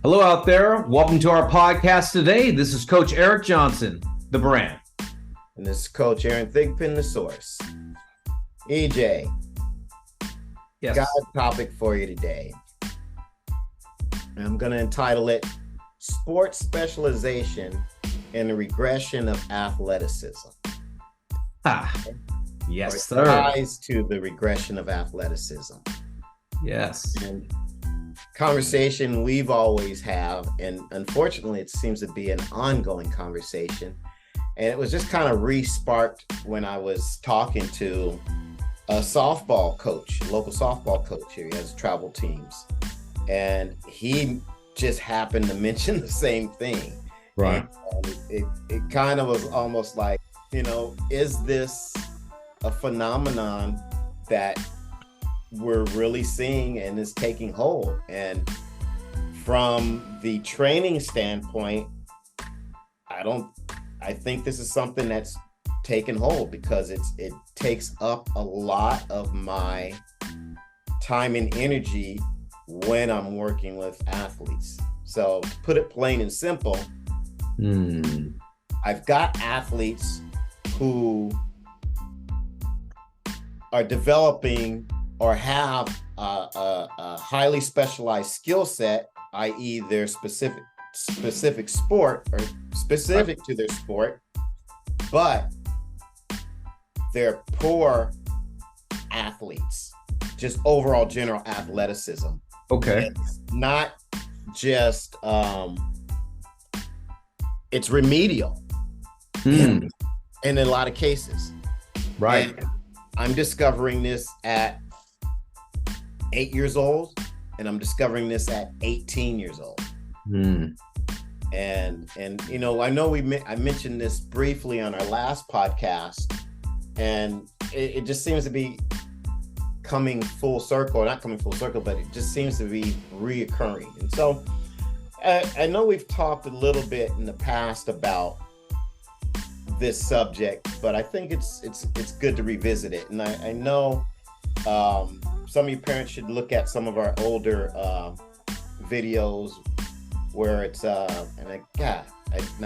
Hello out there. Welcome to our podcast today. This is Coach Eric Johnson, the brand. And this is Coach Aaron Thigpen, the source. EJ, Yes. got a topic for you today. I'm going to entitle it Sports Specialization and the Regression of Athleticism. Yes, or sir. Ties to the regression of athleticism. Yes. And conversation we've always have, and unfortunately it seems to be an ongoing conversation. And it was just kind of re-sparked when I was talking to a softball coach, a local softball coach here. He has travel teams. And he just happened to mention the same thing. Right. And it kind of was almost like, is this a phenomenon that we're really seeing and is taking hold? And from the training standpoint, I think this is something that's taken hold because it takes up a lot of my time and energy when I'm working with athletes. So to put it plain and simple, I've got athletes who are developing or have a highly specialized skill set, i.e. their specific sport or specific to their sport, but they're poor athletes, just overall general athleticism. Okay. It's not just, it's remedial in a lot of cases. Right. And I'm discovering this at 8 years old, and I'm discovering this at 18 years old. And I know I mentioned this briefly on our last podcast, and it just seems to be coming full circle, not coming full circle, but it just seems to be reoccurring. And so I know we've talked a little bit in the past about this subject, but I think it's good to revisit it. And I know some of you parents should look at some of our older videos where it's not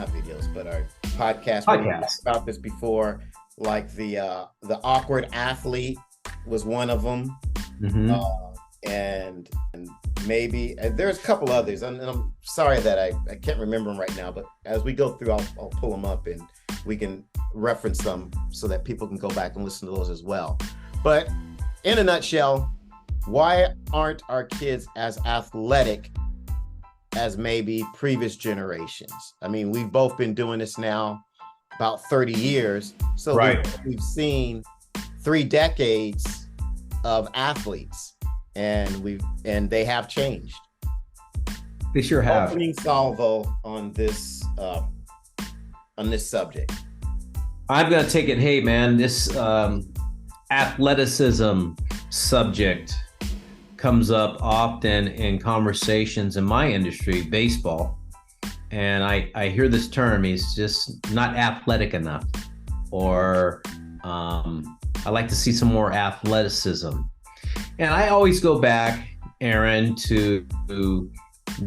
videos, but our podcast. We talked about this before, like the awkward athlete was one of them. And maybe there's a couple others, and I'm sorry that I can't remember them right now, but as we go through, I'll pull them up and we can reference them so that people can go back and listen to those as well. But in a nutshell, why aren't our kids as athletic as maybe previous generations? I mean, we've both been doing this now about 30 years. So we've seen 3 decades of athletes, and they have changed. They sure have. Opening salvo on this subject. I'm going to take it. Hey, man, this athleticism subject comes up often in conversations in my industry, baseball. And I hear this term, he's just not athletic enough. Or I like to see some more athleticism. And I always go back, Aaron, to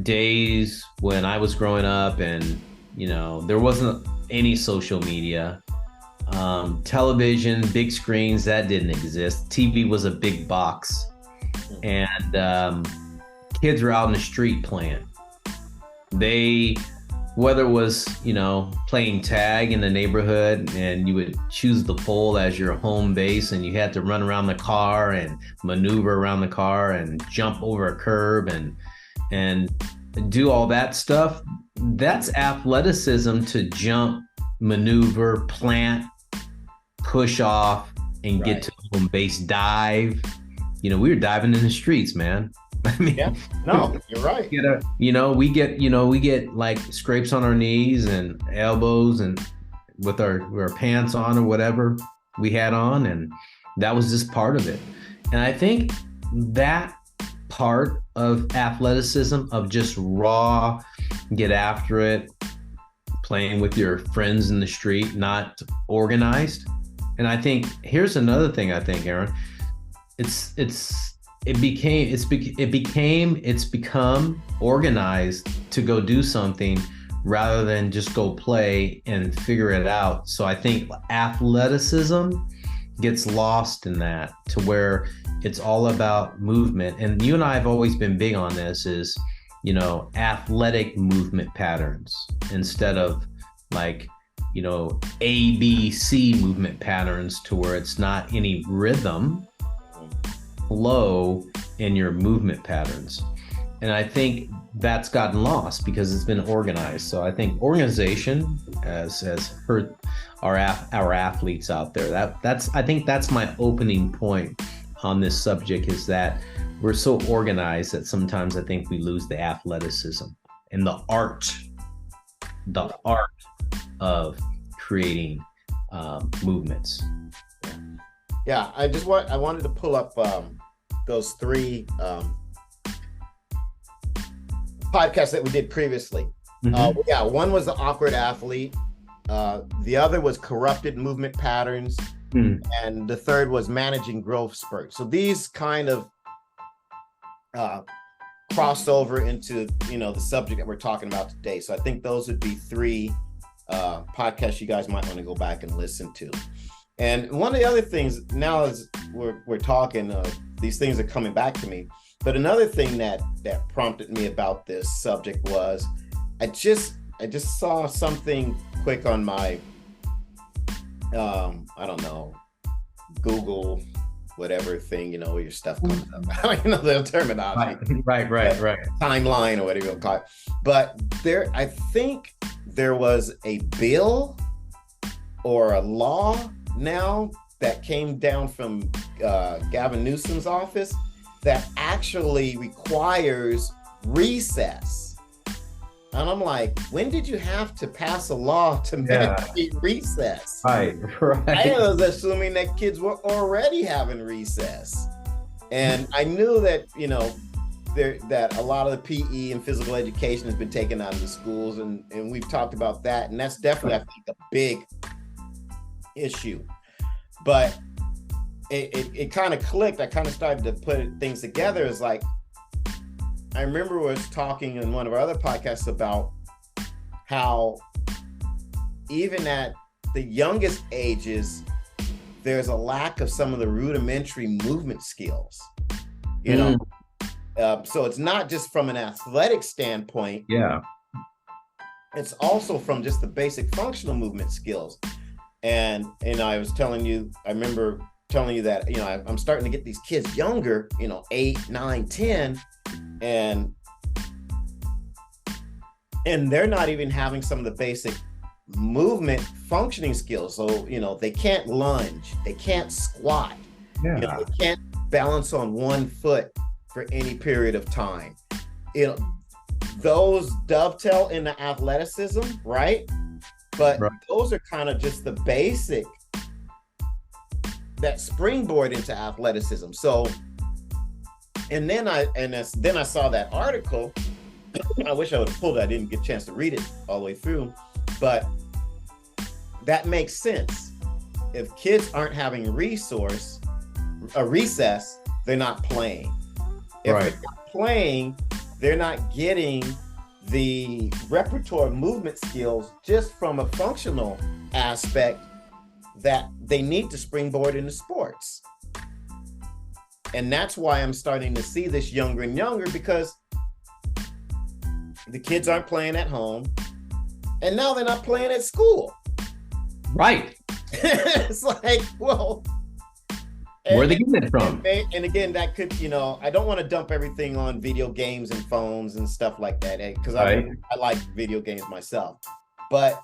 days when I was growing up and, there wasn't any social media. Television, big screens, that didn't exist. TV was a big box. And kids were out in the street playing. Whether it was, playing tag in the neighborhood, and you would choose the pole as your home base, and you had to run around the car and maneuver around the car and jump over a curb and do all that stuff. That's athleticism, to jump, maneuver, plant, push off, and get to home base, dive. We were diving in the streets, man. I mean, yeah, no, you're right. We get like scrapes on our knees and elbows, and with our pants on or whatever we had on, and that was just part of it. And I think that part of athleticism, of just raw, get after it, playing with your friends in the street, not organized. And I think here's another thing, Aaron, it's it's become organized to go do something rather than just go play and figure it out. So I think athleticism gets lost in that, to where it's all about movement. And you and I have always been big on this, is, athletic movement patterns instead of like, ABC movement patterns, to where it's not any rhythm, flow in your movement patterns. And I think that's gotten lost because it's been organized. So I think organization has hurt our athletes out there. I think that's my opening point on this subject, is that we're so organized that sometimes I think we lose the athleticism and the art of creating movements. Yeah, I wanted to pull up those three podcasts that we did previously. Mm-hmm. One was the awkward athlete. The other was corrupted movement patterns. And the third was managing growth spurts. So these kind of crossed over into, the subject that we're talking about today. So I think those would be three podcasts you guys might want to go back and listen to. And one of the other things, now as we're talking, these things are coming back to me. But another thing that prompted me about this subject was I just saw something quick on my I don't know, Google, whatever thing, where your stuff comes up. I don't know the terminology. Right. Timeline or whatever you call it. But I think there was a bill or a law now that came down from Gavin Newsom's office that actually requires recess. And I'm like, when did you have to pass a law to mandate recess? Right. I was assuming that kids were already having recess. And I knew that, that a lot of the PE and physical education has been taken out of the schools, and we've talked about that. And that's definitely, I think, a big issue. But it kind of clicked. I kind of started to put things together. It's like, I remember we was talking in one of our other podcasts about how even at the youngest ages, there's a lack of some of the rudimentary movement skills, so it's not just from an athletic standpoint. Yeah. It's also from just the basic functional movement skills. And I remember telling you that, I'm starting to get these kids younger, 8, 9, 10, and they're not even having some of the basic movement functioning skills. So, they can't lunge, they can't squat, they can't balance on one foot for any period of time. Those dovetail into athleticism, right? But those are kind of just the basic that springboard into athleticism. So, and then I saw that article. I wish I would have pulled it. I didn't get a chance to read it all the way through, but that makes sense. If kids aren't having recess, they're not playing. If they're not playing, they're not getting the repertoire of movement skills just from a functional aspect that they need to springboard into sports. And that's why I'm starting to see this younger and younger, because the kids aren't playing at home, and now they're not playing at school. Right. It's like, well, where are they getting it from? And again, that could, I don't want to dump everything on video games and phones and stuff like that, because I like video games myself. But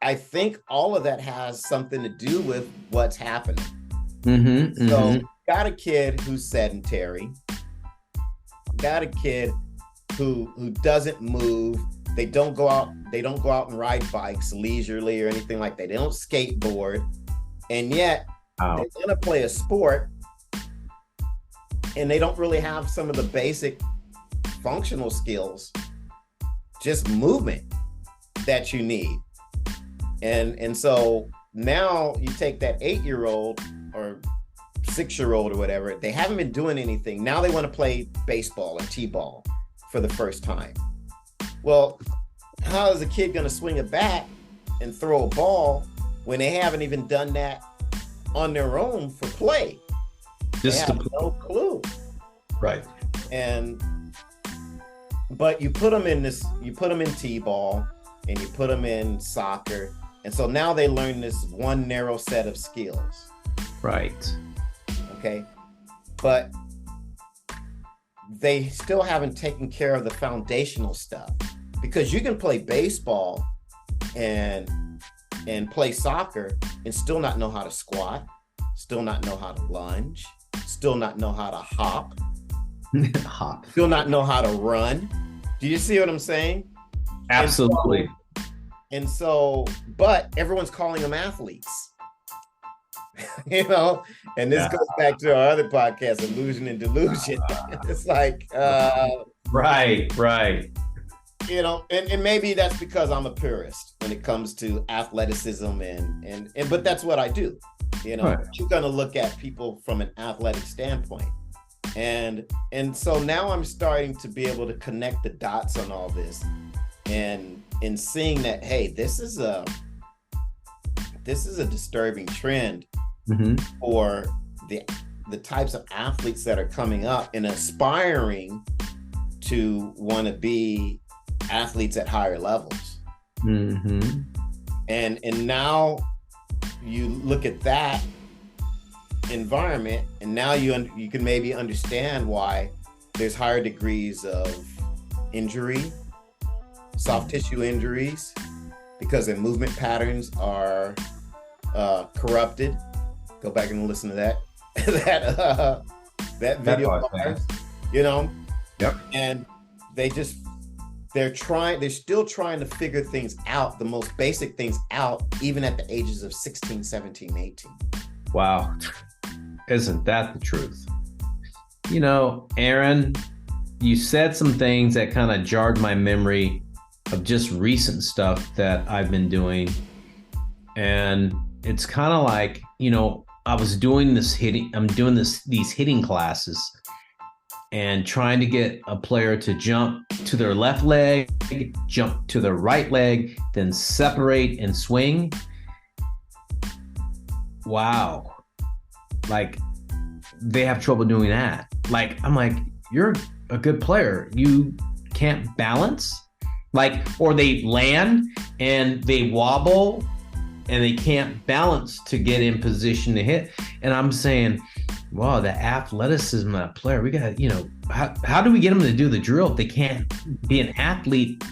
I think all of that has something to do with what's happening. So got a kid who's sedentary, got a kid who doesn't move. They don't go out and ride bikes leisurely or anything like that. They don't skateboard, and yet they're gonna play a sport, and they don't really have some of the basic functional skills, just movement that you need. And so now you take that 8-year-old or 6-year-old or whatever, they haven't been doing anything. Now they want to play baseball or t-ball for the first time. Well, how is a kid going to swing a bat and throw a ball when they haven't even done that on their own for play? Just they have no clue. Right. But you put them in t-ball and you put them in soccer. And so now they learn this one narrow set of skills. Right. Okay. But they still haven't taken care of the foundational stuff, because you can play baseball and play soccer and still not know how to squat, still not know how to lunge, still not know how to hop, still not know how to run. Do you see what I'm saying? Absolutely. And so, but everyone's calling them athletes. And this goes back to our other podcast, Illusion and Delusion. It's like, right. And maybe that's because I'm a purist when it comes to athleticism but that's what I do. Right. You're going to look at people from an athletic standpoint. And so now I'm starting to be able to connect the dots on all this and seeing that, hey, this is a disturbing trend for the types of athletes that are coming up and aspiring to want to be athletes at higher levels. And now you look at that environment, and now you can maybe understand why there's higher degrees of injury, soft tissue injuries, because their movement patterns are corrupted. Go back and listen to that video, Yep. And they're still trying to figure things out, the most basic things out, even at the ages of 16, 17, 18. Wow. Isn't that the truth? Aaron, you said some things that kind of jarred my memory of just recent stuff that I've been doing. And it's kind of like, I was doing these hitting classes and trying to get a player to jump to their left leg, jump to their right leg, then separate and swing. Wow. Like, they have trouble doing that. Like, I'm like, you're a good player. You can't balance? Like, or they land and they wobble and they can't balance to get in position to hit. And I'm saying, wow, the athleticism of that player, we got, how do we get them to do the drill if they can't be an athlete,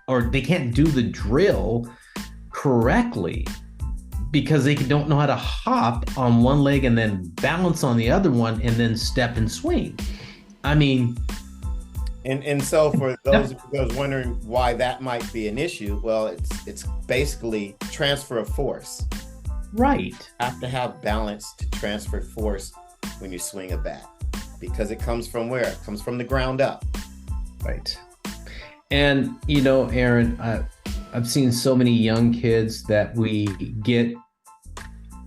or they can't do the drill correctly because they don't know how to hop on one leg and then balance on the other one and then step and swing. I mean, and so for those wondering why that might be an issue, well, it's basically transfer of force. Right. You have to have balance to transfer force when you swing a bat, because it comes from where? It comes from the ground up. Right. And, Aaron, I've seen so many young kids that we get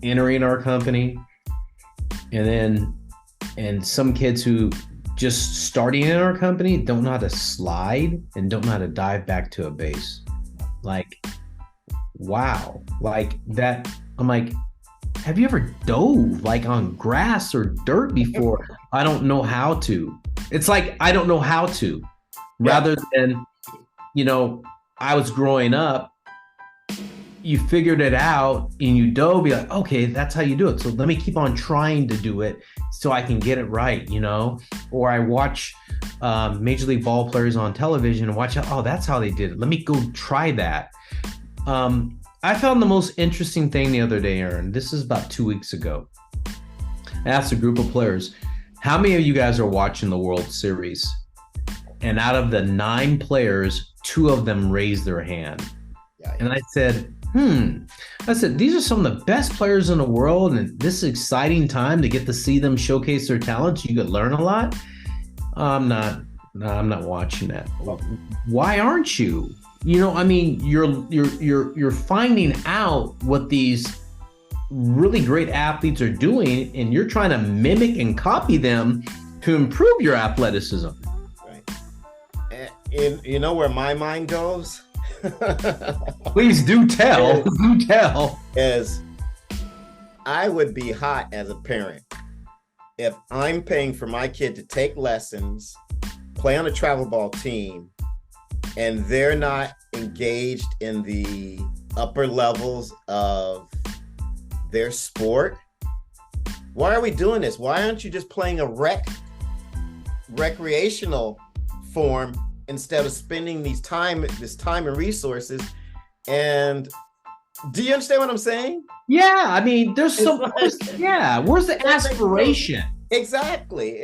entering our company, and some kids who just starting in our company don't know how to slide and don't know how to dive back to a base. Like, wow. Like that. I'm like, have you ever dove like on grass or dirt before? I don't know how to. It's like, I don't know how to, rather than, I was growing up, you figured it out and you dove, be like, okay, that's how you do it. So let me keep on trying to do it so I can get it right, Or I watch Major League ball players on television and watch, oh, that's how they did it. Let me go try that. I found the most interesting thing the other day, Aaron. This is about 2 weeks ago. I asked a group of players, how many of you guys are watching the World Series? And out of the 9 players, 2 of them raised their hand. And I said, these are some of the best players in the world, and this is an exciting time to get to see them showcase their talents. You could learn a lot. I'm not watching that. Why aren't you? You're finding out what these really great athletes are doing, and you're trying to mimic and copy them to improve your athleticism. Right. And you know where my mind goes? Please do tell. Do tell. Is I would be hot as a parent if I'm paying for my kid to take lessons, play on a travel ball team, and they're not engaged in the upper levels of their sport. Why are we doing this? Why aren't you just playing a recreational form instead of spending this time and resources? And do you understand what I'm saying? Yeah, I mean, where's the aspiration? Exactly.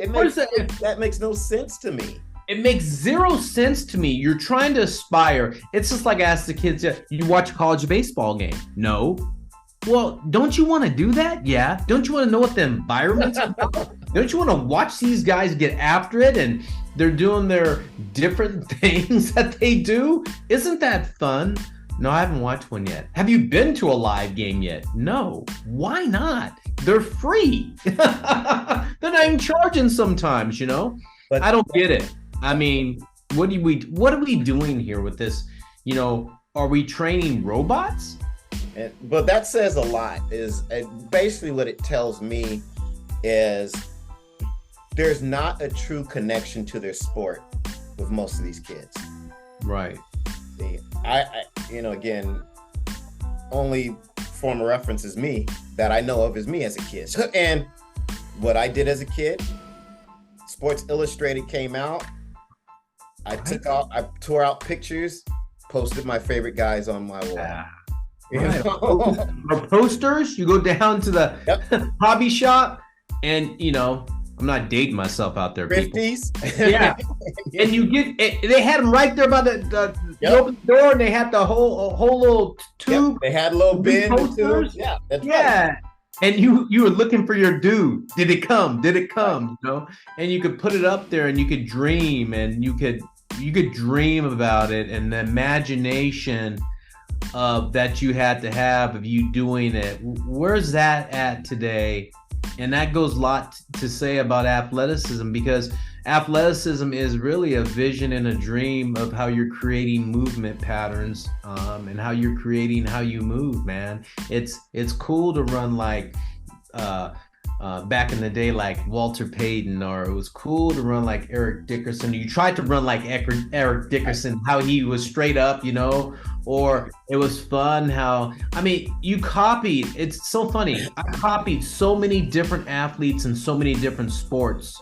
That makes no sense to me. It makes zero sense to me. You're trying to aspire. It's just like I ask the kids, you watch a college baseball game? No. Well, don't you want to do that? Yeah. Don't you want to know what the environment's about? Don't you want to watch these guys get after it and they're doing their different things that they do? Isn't that fun? No, I haven't watched one yet. Have you been to a live game yet? No. Why not? They're free. They're not even charging sometimes, But I don't get it. I mean, what are we doing here with this? Are we training robots? But that says a lot. Is basically what it tells me is there's not a true connection to their sport with most of these kids. Right. I again, only form of reference is me that I know of is me as a kid. And what I did as a kid, Sports Illustrated came out. I tore out pictures, posted my favorite guys on my wall. Or posters, you go down to the hobby shop and, I'm not dating myself out there, people. 50s. Yeah. And they had them right there by the open door, and they had the whole little tube. Yep. They had a little bin. Yeah. That's right. And you were looking for your dude. Did it come? Right. And you could put it up there and you could dream and you could dream about it, and the imagination that you had to have of you doing it. Where's that at today? And that goes a lot to say about athleticism, because athleticism is really a vision and a dream of how you're creating movement patterns and how you're creating how you move, man. It's cool to run like back in the day, like Walter Payton, or it was cool to run like Eric Dickerson. You tried to run like Eric Dickerson, how he was straight up, or it was fun you copied. It's so funny. I copied so many different athletes in so many different sports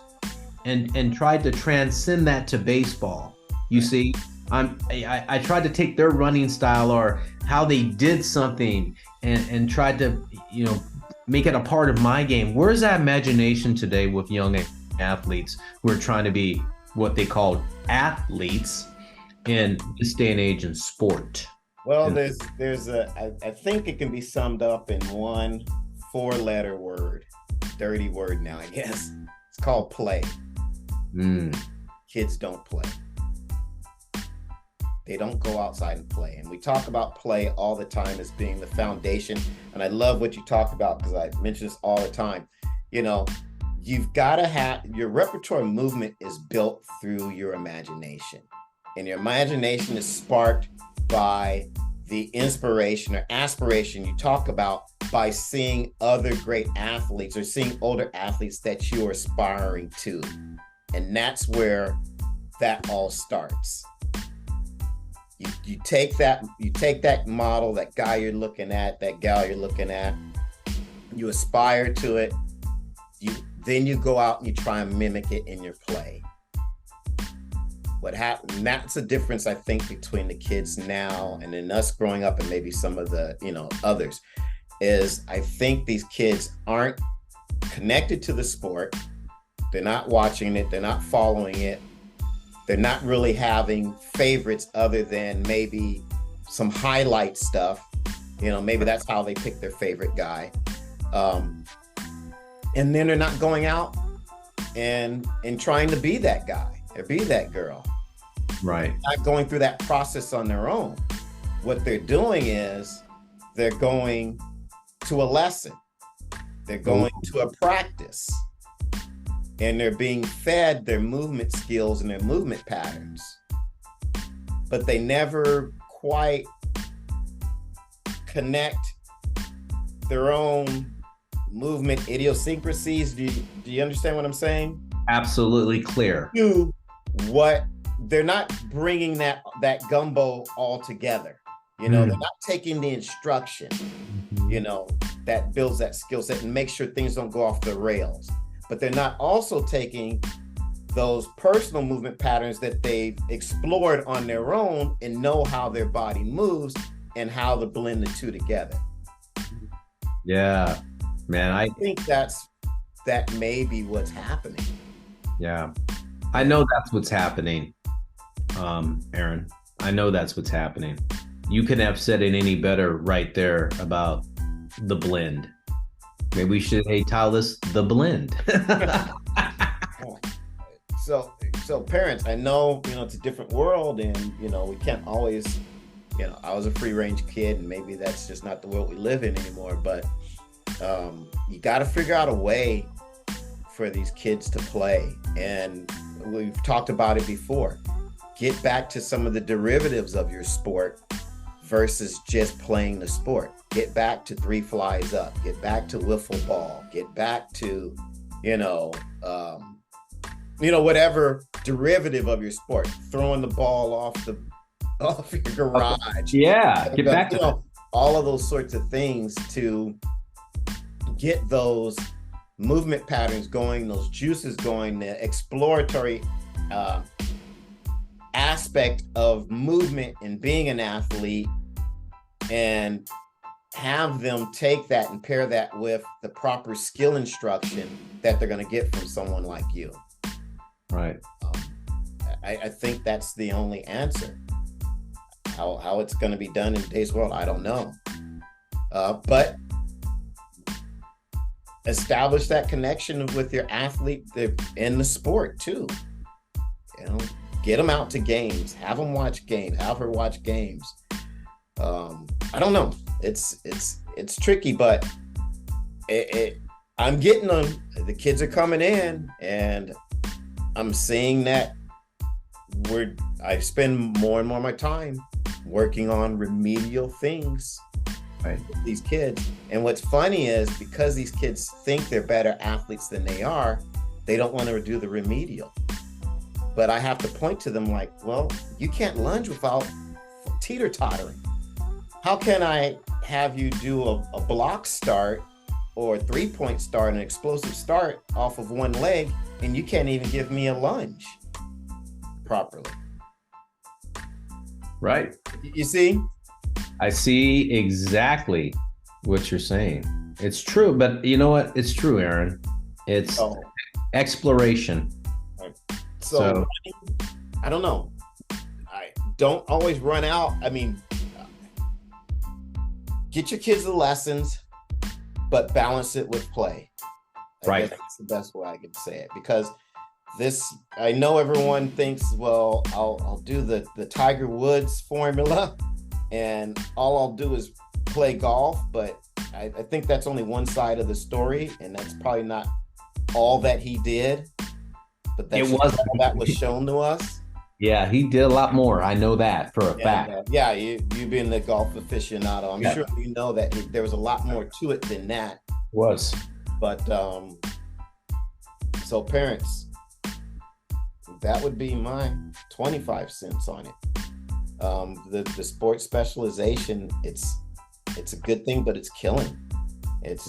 and tried to transcend that to baseball. You see, I tried to take their running style or how they did something and tried to, make it a part of my game. Where's that imagination today with young athletes who are trying to be what they call athletes in this day and age in sport? Well, I think it can be summed up in one 4-letter word, dirty word now, I guess. It's called play. Kids don't play. They don't go outside and play. And we talk about play all the time as being the foundation. And I love what you talk about, because I mention this all the time. You've got to have your repertoire movement is built through your imagination. And your imagination is sparked by the inspiration or aspiration you talk about by seeing other great athletes or seeing older athletes that you are aspiring to. And that's where that all starts. You take that model, that guy you're looking at, that gal you're looking at, you aspire to it, then you go out and you try and mimic it in your play. What happened, that's the difference, I think, between the kids now and then us growing up and maybe some of the, others, is I think these kids aren't connected to the sport. They're not watching it. They're not following it. They're not really having favorites other than maybe some highlight stuff. Maybe that's how they pick their favorite guy. And then they're not going out and trying to be that guy or be that girl. Right. Not going through that process on their own. What they're doing is they're going to a lesson. They're going to a practice and they're being fed their movement skills and their movement patterns, but they never quite connect their own movement idiosyncrasies. Do you understand what I'm saying? Absolutely clear. To what they're not bringing that gumbo all together. They're not taking the instruction, that builds that skill set and makes sure things don't go off the rails. But they're not also taking those personal movement patterns that they've explored on their own and know how their body moves and how to blend the two together. Yeah, man, I think that may be what's happening. Yeah, I know that's what's happening, Aaron. I know that's what's happening. You couldn't have said it any better right there about the blend. Maybe we should title this The Blend. So parents, I know, it's a different world and, we can't always, I was a free range kid and maybe that's just not the world we live in anymore, but you got to figure out a way for these kids to play. And we've talked about it before. Get back to some of the derivatives of your sport versus just playing the sport. Get back to 3 flies up, get back to wiffle ball, get back to, whatever derivative of your sport, throwing the ball off your garage. Yeah, get back to all of those sorts of things to get those movement patterns going, those juices going, the exploratory aspect of movement and being an athlete, and have them take that and pair that with the proper skill instruction that they're going to get from someone like you. Right. I think that's the only answer. How it's going to be done in today's world, I don't know. But establish that connection with your athlete in the sport too. Get them out to games, have them watch games, have her watch games. I don't know. It's tricky, but I'm getting them. The kids are coming in, and I'm seeing that I spend more and more of my time working on remedial things with these kids. And what's funny is because these kids think they're better athletes than they are, they don't want to do the remedial. But I have to point to them like, well, you can't lunge without teeter-tottering. How can I have you do a block start or a 3-point start, an explosive start off of one leg, and you can't even give me a lunge properly? Right. You see? I see exactly what you're saying. It's true, but you know what? It's true, Aaron. It's exploration. So I don't know. I don't always run out. I mean, get your kids the lessons, but balance it with play. I guess that's the best way I can say it, because I know everyone thinks, well, I'll do the Tiger Woods formula and all I'll do is play golf, but I think that's only one side of the story, and that's probably not all that he did, but that's all that was shown to us. Yeah, he did a lot more. I know that for a fact. You being the golf aficionado, I'm sure you know that there was a lot more to it than that. Was. But so parents, that would be my 25 cents on it. The sports specialization, it's a good thing, but it's killing. It's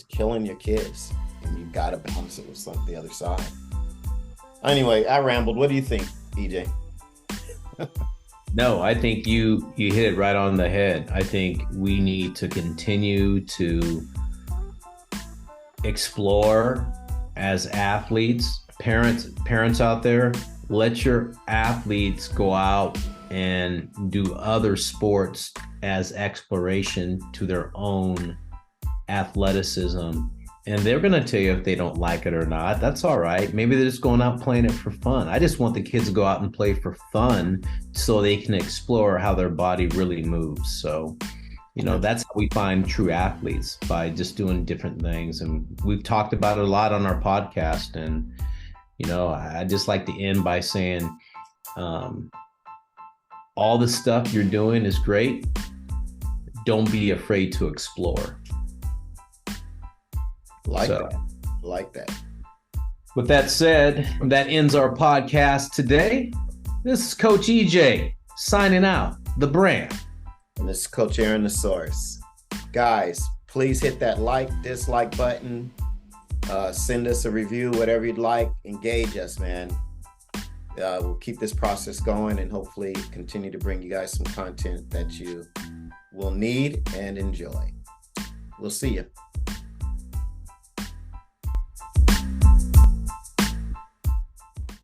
killing your kids, and you've got to balance it with the other side. Anyway, I rambled. What do you think, EJ? No, I think you hit it right on the head. I think we need to continue to explore as athletes. Parents out there, let your athletes go out and do other sports as exploration to their own athleticism. And they're going to tell you if they don't like it or not. That's all right. Maybe they're just going out playing it for fun. I just want the kids to go out and play for fun so they can explore how their body really moves. So, That's how we find true athletes, by just doing different things. And we've talked about it a lot on our podcast. And, I just like to end by saying, all the stuff you're doing is great. Don't be afraid to explore. Like that. With that said, that ends our podcast today. This is Coach EJ signing out, the brand. And this is Coach Aaron, the source. Guys, please hit that dislike button. Send us a review, whatever you'd like. Engage us, man. We'll keep this process going and hopefully continue to bring you guys some content that you will need and enjoy. We'll see you.